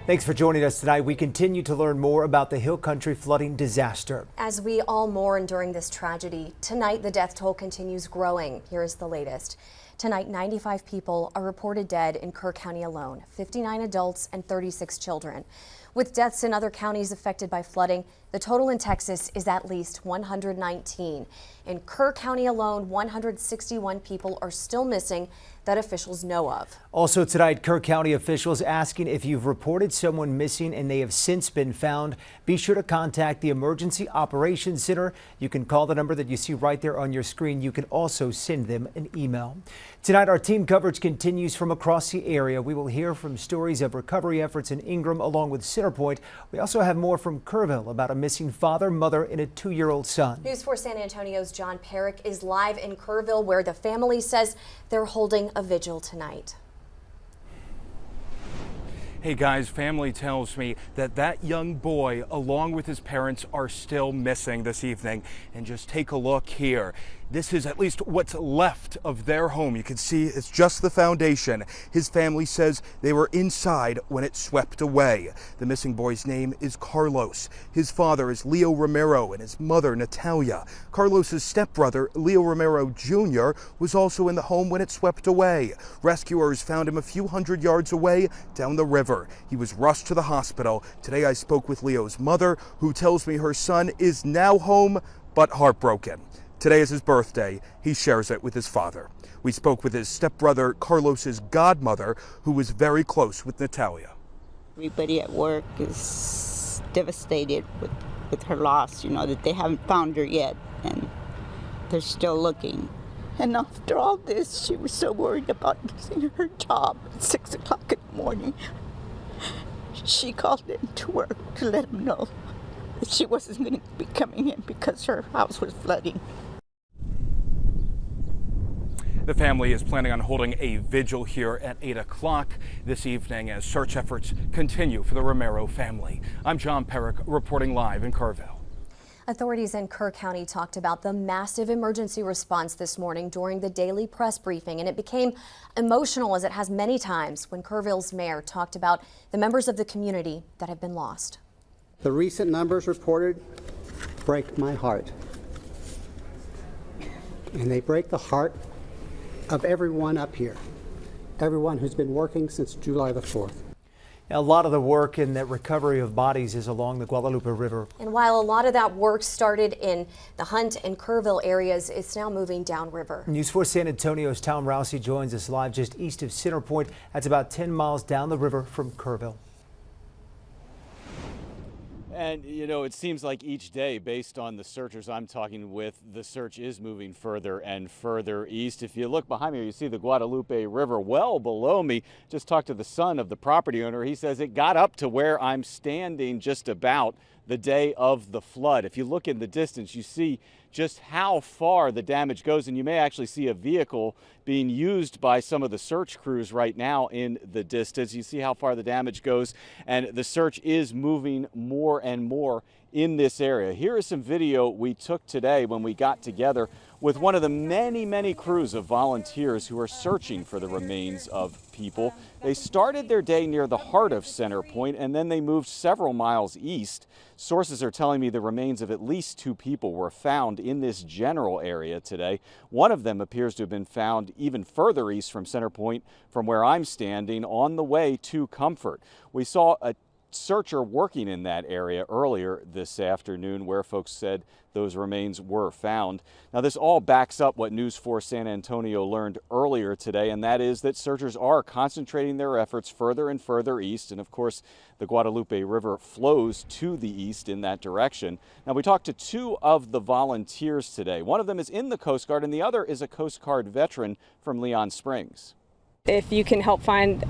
Thanks for joining us tonight. We continue to learn more about the Hill Country flooding disaster. As we all mourn during this tragedy, tonight the death toll continues growing. Here is the latest. Tonight, 95 people are reported dead in Kerr County alone, 59 adults and 36 children. With deaths in other counties affected by flooding, the total in Texas is at least 119. In Kerr County alone, 161 people are still missing that officials know of. Also tonight, Kerr County officials asking if you've reported someone missing and they have since been found, be sure to contact the Emergency Operations Center. You can call the number that you see right there on your screen. You can also send them an email. Tonight, our team coverage continues from across the area. We will hear from stories of recovery efforts in Ingram along with Centerpoint. We also have more from Kerrville about a missing father, mother, and a 2-year-old son. News 4 San Antonio's John Perrick is live in Kerrville, where the family says they're holding a vigil tonight. Hey guys, family tells me that young boy along with his parents are still missing this evening. And just take a look here. This is at least what's left of their home. You can see it's just the foundation. His family says they were inside when it swept away. The missing boy's name is Carlos. His father is Leo Romero and his mother Natalia. Carlos's stepbrother, Leo Romero Jr., was also in the home when it swept away. Rescuers found him a few hundred yards away down the river. He was rushed to the hospital. Today I spoke with Leo's mother, who tells me her son is now home but heartbroken. Today is his birthday. He shares it with his father. We spoke with his stepbrother, Carlos's godmother, who was very close with Natalia. Everybody at work is devastated with her loss, that they haven't found her yet, and they're still looking. And after all this, she was so worried about losing her job at 6 o'clock in the morning. She called in to work to let them know that she wasn't going to be coming in because her house was flooding. The family is planning on holding a vigil here at 8 o'clock this evening as search efforts continue for the Romero family. I'm John Perrick reporting live in Kerrville. Authorities in Kerr County talked about the massive emergency response this morning during the daily press briefing, and it became emotional as it has many times when Kerrville's mayor talked about the members of the community that have been lost. The recent numbers reported break my heart, and they break the heart of everyone up here, everyone who's been working since July the 4th. A lot of the work in the recovery of bodies is along the Guadalupe River. And while a lot of that work started in the Hunt and Kerrville areas, it's now moving downriver. News 4 San Antonio's Tom Rousey joins us live just east of Centerpoint. That's about 10 miles down the river from Kerrville. And, it seems like each day, based on the searchers I'm talking with, the search is moving further and further east. If you look behind me, you see the Guadalupe River well below me. Just talked to the son of the property owner. He says it got up to where I'm standing just about the day of the flood. If you look in the distance, you see just how far the damage goes, and you may actually see a vehicle being used by some of the search crews right now in the distance. You see how far the damage goes, and the search is moving more and more in this area. Here is some video we took today when we got together with one of the many crews of volunteers who are searching for the remains of people. They started their day near the heart of Centerpoint, and then they moved several miles east. Sources are telling me the remains of at least 2 people were found in this general area today. One of them appears to have been found even further east from Centerpoint, from where I'm standing, on the way to Comfort. We saw a searcher working in that area earlier this afternoon, where folks said those remains were found. Now, this all backs up what News 4 San Antonio learned earlier today, and that is that searchers are concentrating their efforts further and further east. And of course, the Guadalupe River flows to the east in that direction. Now, we talked to 2 of the volunteers today. One of them is in the Coast Guard, and the other is a Coast Guard veteran from Leon Springs. If you can help find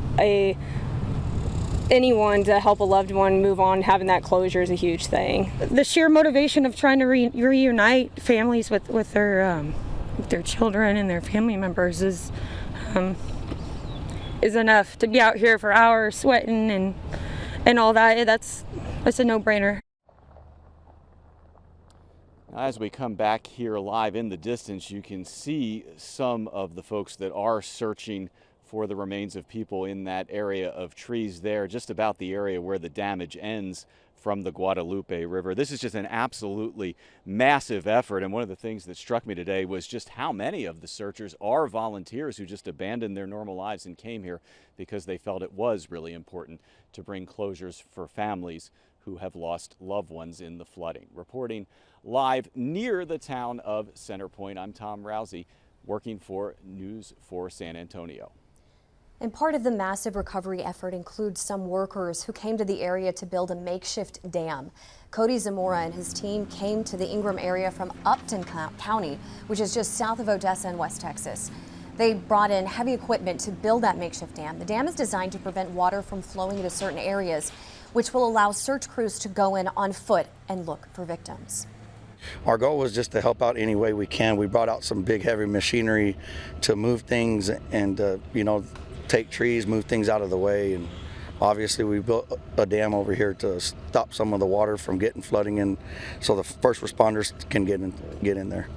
anyone to help a loved one move on, having that closure is a huge thing. The sheer motivation of trying to reunite families with their children and their family members is enough. To be out here for hours sweating and all that, that's a no-brainer. As we come back here live in the distance, you can see some of the folks that are searching for the remains of people in that area of trees there, just about the area where the damage ends from the Guadalupe River. This is just an absolutely massive effort, and one of the things that struck me today was just how many of the searchers are volunteers who just abandoned their normal lives and came here because they felt it was really important to bring closures for families who have lost loved ones in the flooding. Reporting live near the town of Center Point, I'm Tom Rousey, working for News 4 San Antonio. And part of the massive recovery effort includes some workers who came to the area to build a makeshift dam. Cody Zamora and his team came to the Ingram area from Upton County, which is just south of Odessa in West Texas. They brought in heavy equipment to build that makeshift dam. The dam is designed to prevent water from flowing into certain areas, which will allow search crews to go in on foot and look for victims. Our goal was just to help out any way we can. We brought out some big heavy machinery to move things and, take trees, move things out of the way. And obviously we built a dam over here to stop some of the water from getting flooding in so the first responders can get in there.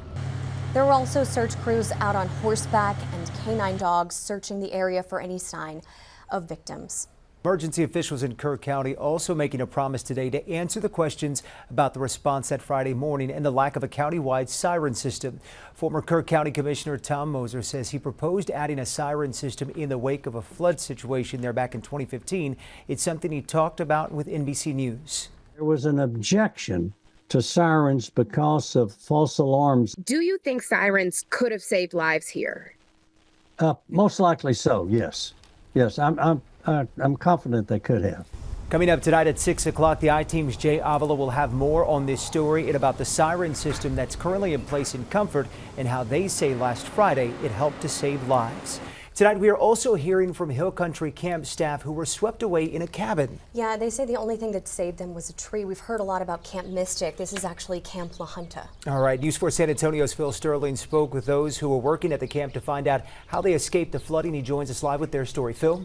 There were also search crews out on horseback and canine dogs searching the area for any sign of victims. Emergency officials in Kerr County also making a promise today to answer the questions about the response that Friday morning and the lack of a county-wide siren system. Former Kerr County Commissioner Tom Moser says he proposed adding a siren system in the wake of a flood situation there back in 2015. It's something he talked about with NBC News. There was an objection to sirens because of false alarms. Do you think sirens could have saved lives here? Most likely so, yes. Yes, I'm confident they could have. Coming up tonight at 6 o'clock, the I-Team's Jay Avila will have more on this story and about the siren system that's currently in place in Comfort and how they say last Friday it helped to save lives. Tonight, we are also hearing from Hill Country Camp staff who were swept away in a cabin. Yeah, they say the only thing that saved them was a tree. We've heard a lot about Camp Mystic. This is actually Camp La Junta. All right, News 4 San Antonio's Phil Sterling spoke with those who were working at the camp to find out how they escaped the flooding. He joins us live with their story. Phil?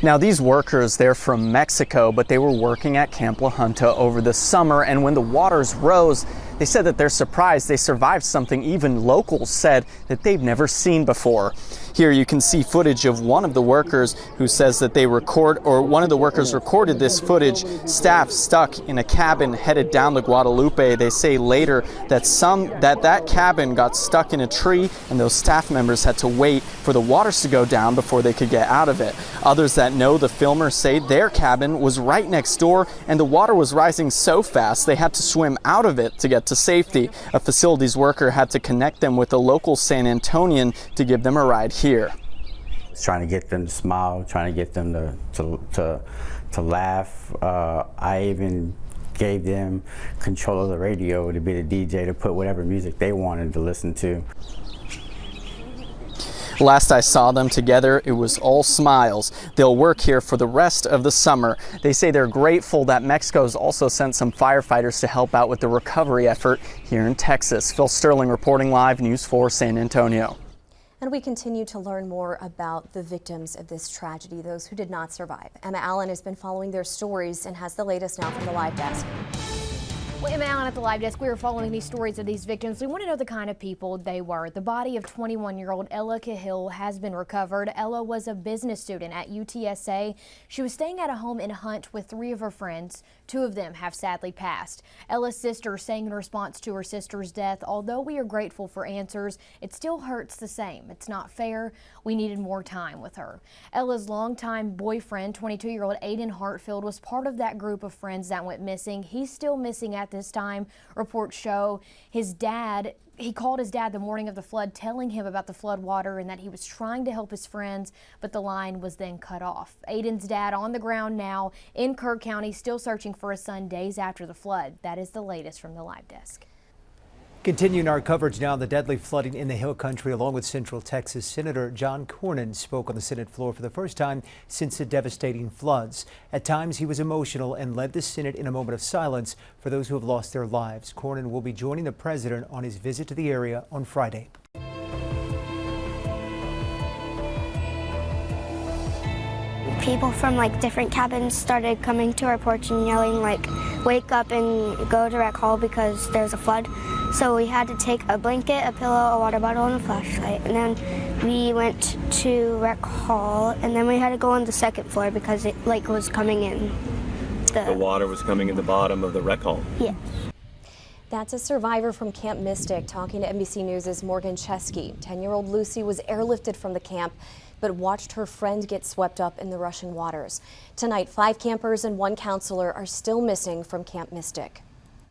Now, these workers, they're from Mexico, but they were working at Camp La Junta over the summer, and when the waters rose, they said that they're surprised they survived something even locals said that they've never seen before. Here you can see footage of one of the workers who says that one of the workers recorded this footage, staff stuck in a cabin headed down the Guadalupe. They say later that that cabin got stuck in a tree and those staff members had to wait for the waters to go down before they could get out of it. Others that know the filmer say their cabin was right next door and the water was rising so fast they had to swim out of it to get to safety. A facilities worker had to connect them with a local San Antonian to give them a ride here. Trying to get them to smile, trying to get them to laugh. I even gave them control of the radio to be the DJ to put whatever music they wanted to listen to. Last I saw them together, it was all smiles. They'll work here for the rest of the summer. They say they're grateful that Mexico's also sent some firefighters to help out with the recovery effort here in Texas. Phil Sterling reporting live, News 4 San Antonio. And we continue to learn more about the victims of this tragedy, those who did not survive. Emma Allen has been following their stories and has the latest now from the live desk. Well, Emma Allen at the live desk. We are following these stories of these victims. We want to know the kind of people they were. The body of 21-year-old Ella Cahill has been recovered. Ella was a business student at UTSA. She was staying at a home in Hunt with 3 of her friends. 2 of them have sadly passed. Ella's sister saying in response to her sister's death, although we are grateful for answers, it still hurts the same. It's not fair. We needed more time with her. Ella's longtime boyfriend, 22-year-old Aiden Hartfield, was part of that group of friends that went missing. He's still missing at this time. Reports show he called his dad the morning of the flood, telling him about the flood water and that he was trying to help his friends, but the line was then cut off. Aiden's dad on the ground now in Kerr County, still searching for his son days after the flood. That is the latest from the live desk. Continuing our coverage now, the deadly flooding in the Hill Country along with Central Texas. Senator John Cornyn spoke on the Senate floor for the first time since the devastating floods. At times he was emotional and led the Senate in a moment of silence for those who have lost their lives. Cornyn will be joining the president on his visit to the area on Friday. people from like different cabins started coming to our porch and yelling like, wake up and go to rec hall because there's a flood. So we had to take a blanket, a pillow, a water bottle, and a flashlight. And then we went to rec hall, and then we had to go on the second floor because it like was coming in. The water was coming in the bottom of the rec hall. Yeah. That's a survivor from Camp Mystic talking to NBC News' Morgan Chesky. 10-year-old Lucy was airlifted from the camp, but watched her friend get swept up in the rushing waters. Tonight, 5 campers and 1 counselor are still missing from Camp Mystic.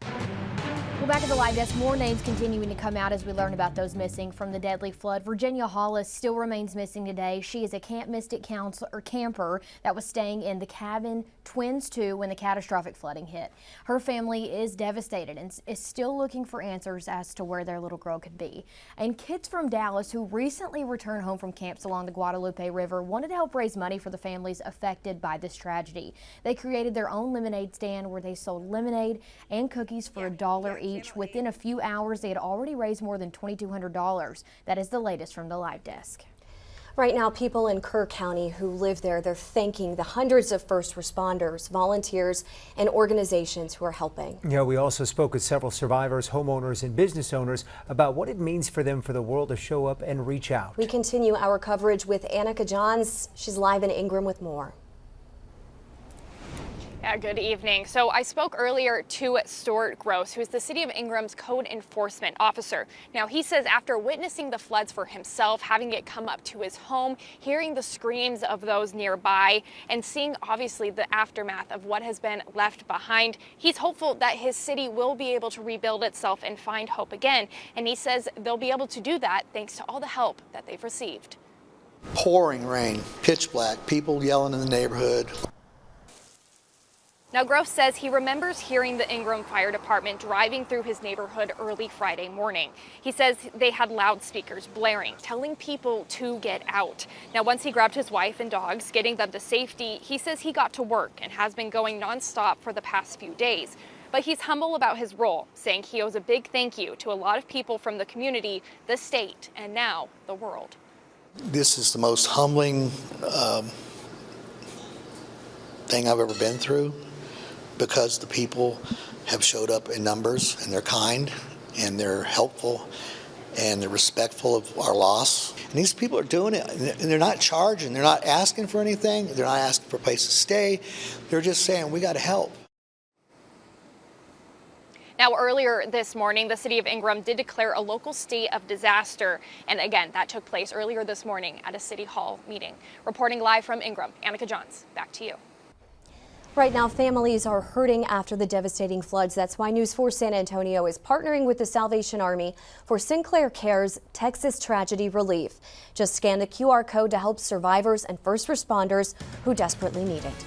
Well, back at the live desk, more names continuing to come out as we learn about those missing from the deadly flood. Virginia Hollis still remains missing today. She is a Camp Mystic camper that was staying in the cabin Twins 2 when the catastrophic flooding hit. Her family is devastated and is still looking for answers as to where their little girl could be. And kids from Dallas who recently returned home from camps along the Guadalupe River wanted to help raise money for the families affected by this tragedy. They created their own lemonade stand where they sold lemonade and cookies for $1 each. Within a few hours, they had already raised more than $2,200. That is the latest from the live desk. Right now, people in Kerr County who live there, they're thanking the hundreds of first responders, volunteers, and organizations who are helping. Yeah, we also spoke with several survivors, homeowners, and business owners about what it means for them for the world to show up and reach out. We continue our coverage with Annika Johns. She's live in Ingram with more. Yeah, good evening. So I spoke earlier to Stuart Gross, who is the City of Ingram's code enforcement officer. Now, he says after witnessing the floods for himself, having it come up to his home, hearing the screams of those nearby, and seeing obviously the aftermath of what has been left behind, he's hopeful that his city will be able to rebuild itself and find hope again. And he says they'll be able to do that thanks to all the help that they've received. Pouring rain, pitch black, people yelling in the neighborhood. Now, Gross says he remembers hearing the Ingram Fire Department driving through his neighborhood early Friday morning. He says they had loudspeakers blaring, telling people to get out. Now, once he grabbed his wife and dogs, getting them to safety, he says he got to work and has been going nonstop for the past few days. But he's humble about his role, saying he owes a big thank you to a lot of people from the community, the state, and now the world. This is the most humbling thing I've ever been through, because the people have showed up in numbers, and they're kind, and they're helpful, and they're respectful of our loss. And these people are doing it, and they're not charging, they're not asking for anything, they're not asking for a place to stay, they're just saying, we got to help. Now, earlier this morning, the City of Ingram did declare a local state of disaster. And again, that took place earlier this morning at a City Hall meeting. Reporting live from Ingram, Annika Johns, back to you. Right now, families are hurting after the devastating floods. That's why News 4 San Antonio is partnering with the Salvation Army for Sinclair Cares Texas Tragedy Relief. Just scan the QR code to help survivors and first responders who desperately need it.